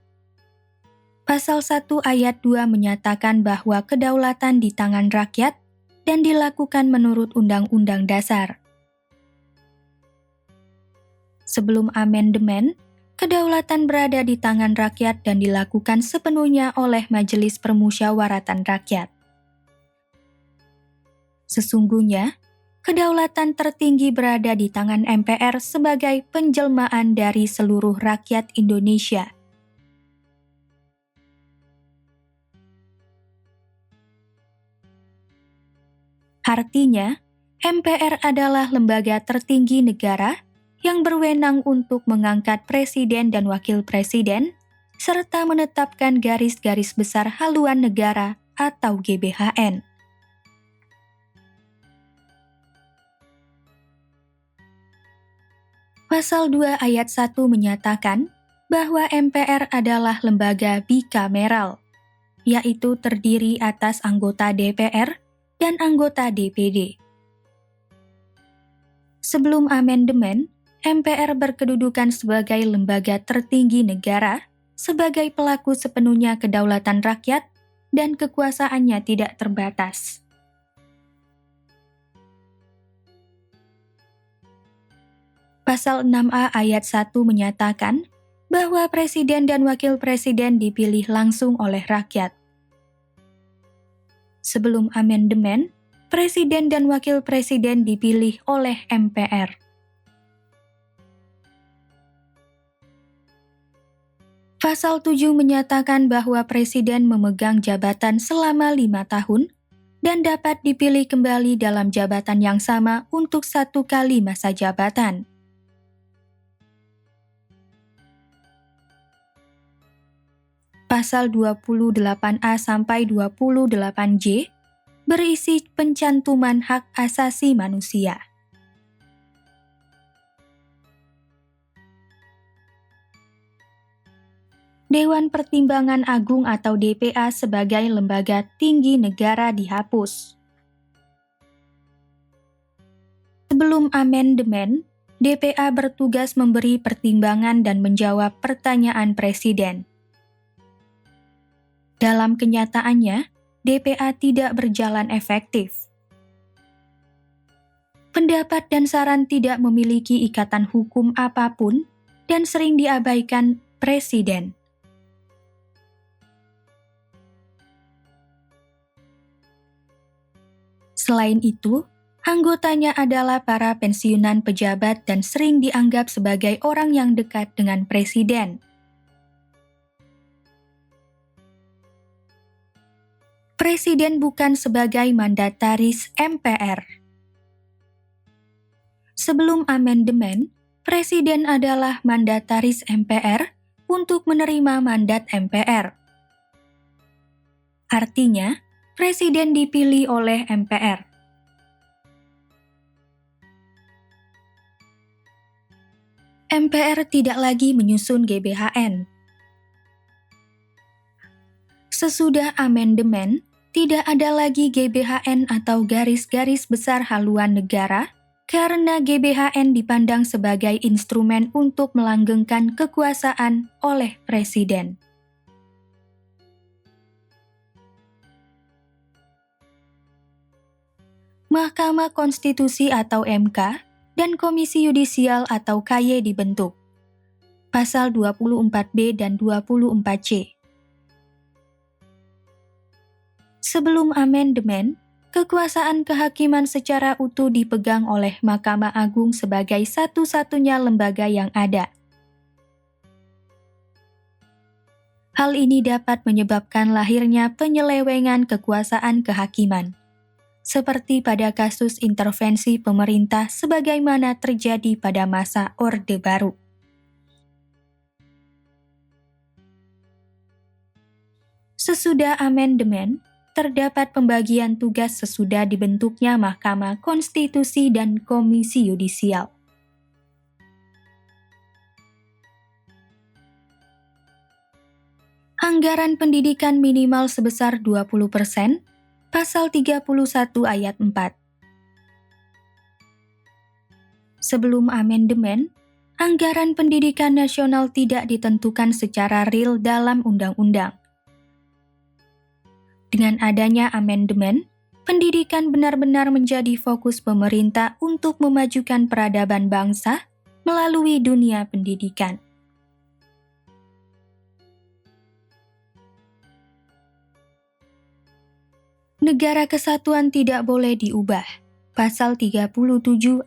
Pasal 1 ayat 2 menyatakan bahwa kedaulatan di tangan rakyat dan dilakukan menurut Undang-Undang Dasar. Sebelum amandemen, kedaulatan berada di tangan rakyat dan dilakukan sepenuhnya oleh Majelis Permusyawaratan Rakyat. Sesungguhnya, kedaulatan tertinggi berada di tangan MPR sebagai penjelmaan dari seluruh rakyat Indonesia. Artinya, MPR adalah lembaga tertinggi negara yang berwenang untuk mengangkat presiden dan wakil presiden, serta menetapkan garis-garis besar haluan negara atau GBHN. Pasal 2 ayat 1 menyatakan bahwa MPR adalah lembaga bikameral, yaitu terdiri atas anggota DPR dan anggota DPD. Sebelum amandemen, MPR berkedudukan sebagai lembaga tertinggi negara, sebagai pelaku sepenuhnya kedaulatan rakyat, dan kekuasaannya tidak terbatas. Pasal 6A ayat 1 menyatakan bahwa presiden dan wakil presiden dipilih langsung oleh rakyat. Sebelum amandemen, presiden dan wakil presiden dipilih oleh MPR. Pasal 7 menyatakan bahwa presiden memegang jabatan selama 5 tahun dan dapat dipilih kembali dalam jabatan yang sama untuk 1 kali masa jabatan. Pasal 28A sampai 28J berisi pencantuman hak asasi manusia. Dewan Pertimbangan Agung atau DPA sebagai lembaga tinggi negara dihapus. Sebelum amandemen, DPA bertugas memberi pertimbangan dan menjawab pertanyaan presiden. Dalam kenyataannya, DPA tidak berjalan efektif. Pendapat dan saran tidak memiliki ikatan hukum apapun dan sering diabaikan presiden. Selain itu, anggotanya adalah para pensiunan pejabat dan sering dianggap sebagai orang yang dekat dengan presiden. Presiden bukan sebagai mandataris MPR. Sebelum amandemen, presiden adalah mandataris MPR untuk menerima mandat MPR. Artinya, presiden dipilih oleh MPR. MPR tidak lagi menyusun GBHN. Sesudah amandemen, tidak ada lagi GBHN atau garis-garis besar haluan negara karena GBHN dipandang sebagai instrumen untuk melanggengkan kekuasaan oleh presiden. Mahkamah Konstitusi atau MK dan Komisi Yudisial atau KY dibentuk. Pasal 24B dan 24C. Sebelum amandemen, kekuasaan kehakiman secara utuh dipegang oleh Mahkamah Agung sebagai satu-satunya lembaga yang ada. Hal ini dapat menyebabkan lahirnya penyelewengan kekuasaan kehakiman, seperti pada kasus intervensi pemerintah sebagaimana terjadi pada masa Orde Baru. Sesudah amandemen, terdapat pembagian tugas sesudah dibentuknya Mahkamah Konstitusi dan Komisi Yudisial. Anggaran pendidikan minimal sebesar 20%, Pasal 31 ayat 4. Sebelum amandemen, anggaran pendidikan nasional tidak ditentukan secara real dalam undang-undang, Dengan adanya amandemen, pendidikan benar-benar menjadi fokus pemerintah untuk memajukan peradaban bangsa melalui dunia pendidikan. Negara Kesatuan tidak boleh diubah. Pasal 37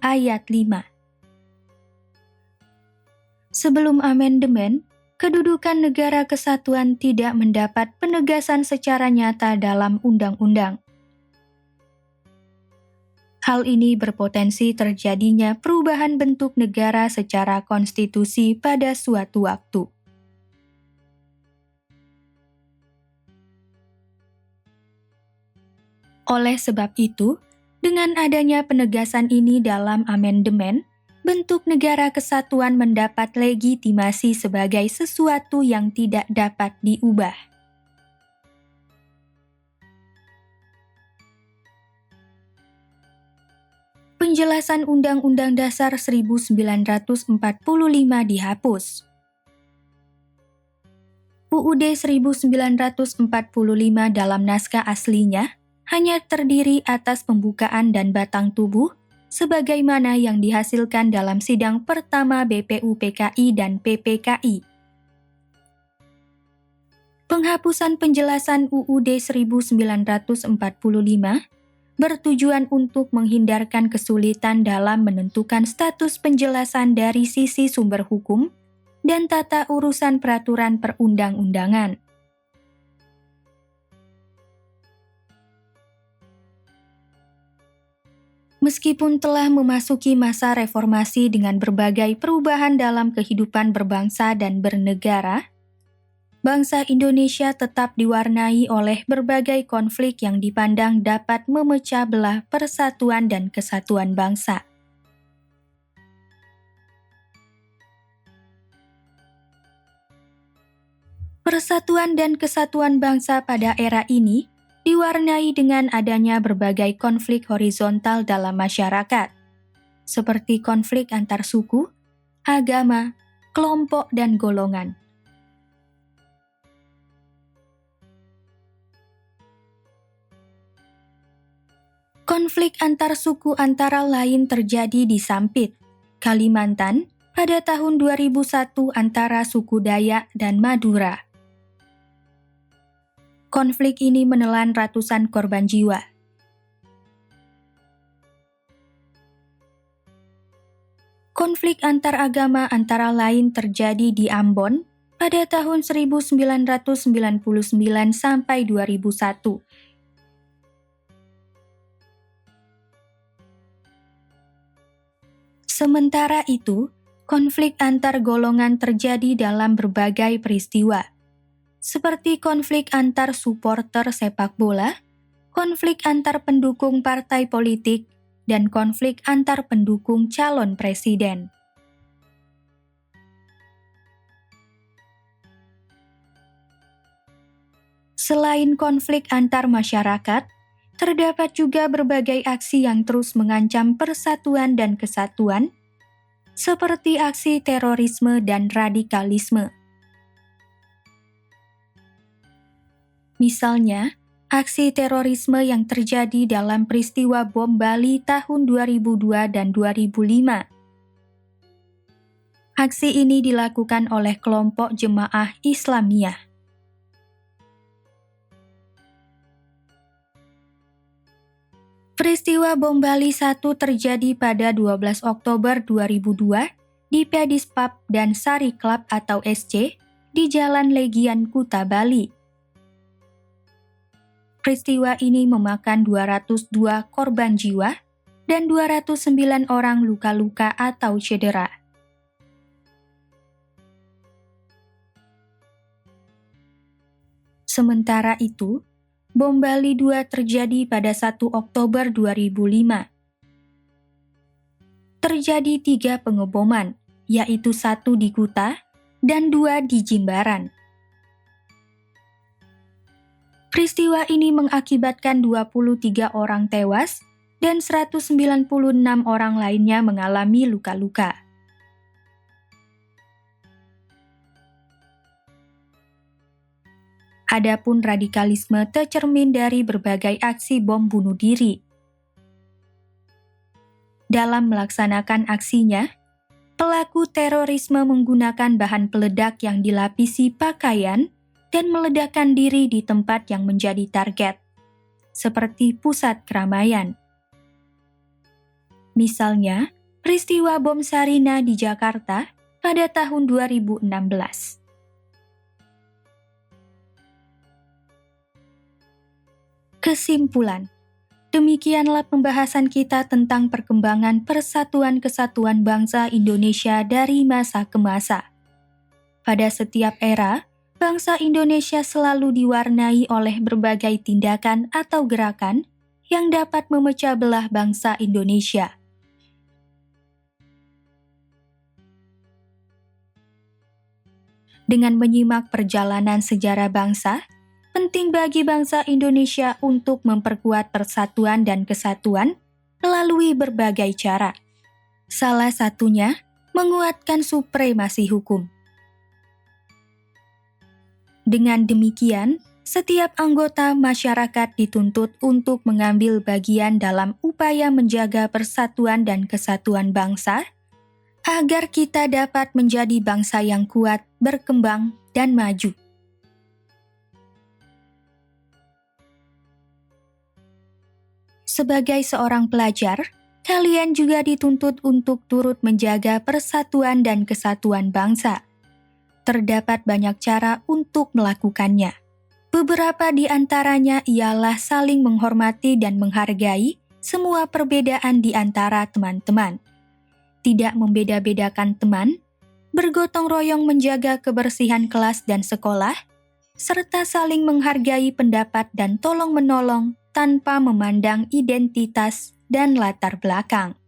ayat 5. Sebelum amandemen, kedudukan Negara Kesatuan tidak mendapat penegasan secara nyata dalam undang-undang. Hal ini berpotensi terjadinya perubahan bentuk negara secara konstitusi pada suatu waktu. Oleh sebab itu, dengan adanya penegasan ini dalam amandemen, bentuk negara kesatuan mendapat legitimasi sebagai sesuatu yang tidak dapat diubah. Penjelasan Undang-Undang Dasar 1945 dihapus. UUD 1945 dalam naskah aslinya hanya terdiri atas pembukaan dan batang tubuh, sebagaimana yang dihasilkan dalam sidang pertama BPUPKI dan PPKI. Penghapusan penjelasan UUD 1945 bertujuan untuk menghindarkan kesulitan dalam menentukan status penjelasan dari sisi sumber hukum dan tata urusan peraturan perundang-undangan. Meskipun telah memasuki masa reformasi dengan berbagai perubahan dalam kehidupan berbangsa dan bernegara, bangsa Indonesia tetap diwarnai oleh berbagai konflik yang dipandang dapat memecah belah persatuan dan kesatuan bangsa. Persatuan dan kesatuan bangsa pada era ini diwarnai dengan adanya berbagai konflik horizontal dalam masyarakat, seperti konflik antar suku, agama, kelompok, dan golongan. Konflik antar suku antara lain terjadi di Sampit, Kalimantan pada tahun 2001 antara suku Dayak dan Madura. Konflik ini menelan ratusan korban jiwa. Konflik antar agama antara lain terjadi di Ambon pada tahun 1999 sampai 2001. Sementara itu, konflik antar golongan terjadi dalam berbagai peristiwa, seperti konflik antar supporter sepak bola, konflik antar pendukung partai politik, dan konflik antar pendukung calon presiden. Selain konflik antar masyarakat, terdapat juga berbagai aksi yang terus mengancam persatuan dan kesatuan, seperti aksi terorisme dan radikalisme. Misalnya, aksi terorisme yang terjadi dalam peristiwa bom Bali tahun 2002 dan 2005. Aksi ini dilakukan oleh kelompok Jemaah Islamiyah. Peristiwa bom Bali 1 terjadi pada 12 Oktober 2002 di Pedis Pub dan Sari Club atau SC di Jalan Legian, Kuta, Bali. Peristiwa ini memakan 202 korban jiwa dan 209 orang luka-luka atau cedera. Sementara itu, bom Bali 2 terjadi pada 1 Oktober 2005. Terjadi 3 pengeboman, yaitu 1 di Kuta dan 2 di Jimbaran. Peristiwa ini mengakibatkan 23 orang tewas dan 196 orang lainnya mengalami luka-luka. Adapun radikalisme tercermin dari berbagai aksi bom bunuh diri. Dalam melaksanakan aksinya, pelaku terorisme menggunakan bahan peledak yang dilapisi pakaian dan meledakkan diri di tempat yang menjadi target, seperti pusat keramaian. Misalnya, peristiwa bom Sarinah di Jakarta pada tahun 2016. Kesimpulan, demikianlah pembahasan kita tentang perkembangan Persatuan Kesatuan Bangsa Indonesia dari masa ke masa. Pada setiap era, bangsa Indonesia selalu diwarnai oleh berbagai tindakan atau gerakan yang dapat memecah belah bangsa Indonesia. Dengan menyimak perjalanan sejarah bangsa, penting bagi bangsa Indonesia untuk memperkuat persatuan dan kesatuan melalui berbagai cara. Salah satunya, menguatkan supremasi hukum. Dengan demikian, setiap anggota masyarakat dituntut untuk mengambil bagian dalam upaya menjaga persatuan dan kesatuan bangsa, agar kita dapat menjadi bangsa yang kuat, berkembang, dan maju. Sebagai seorang pelajar, kalian juga dituntut untuk turut menjaga persatuan dan kesatuan bangsa. Terdapat banyak cara untuk melakukannya. Beberapa di antaranya ialah saling menghormati dan menghargai semua perbedaan di antara teman-teman. Tidak membeda-bedakan teman, bergotong royong menjaga kebersihan kelas dan sekolah, serta saling menghargai pendapat dan tolong-menolong tanpa memandang identitas dan latar belakang.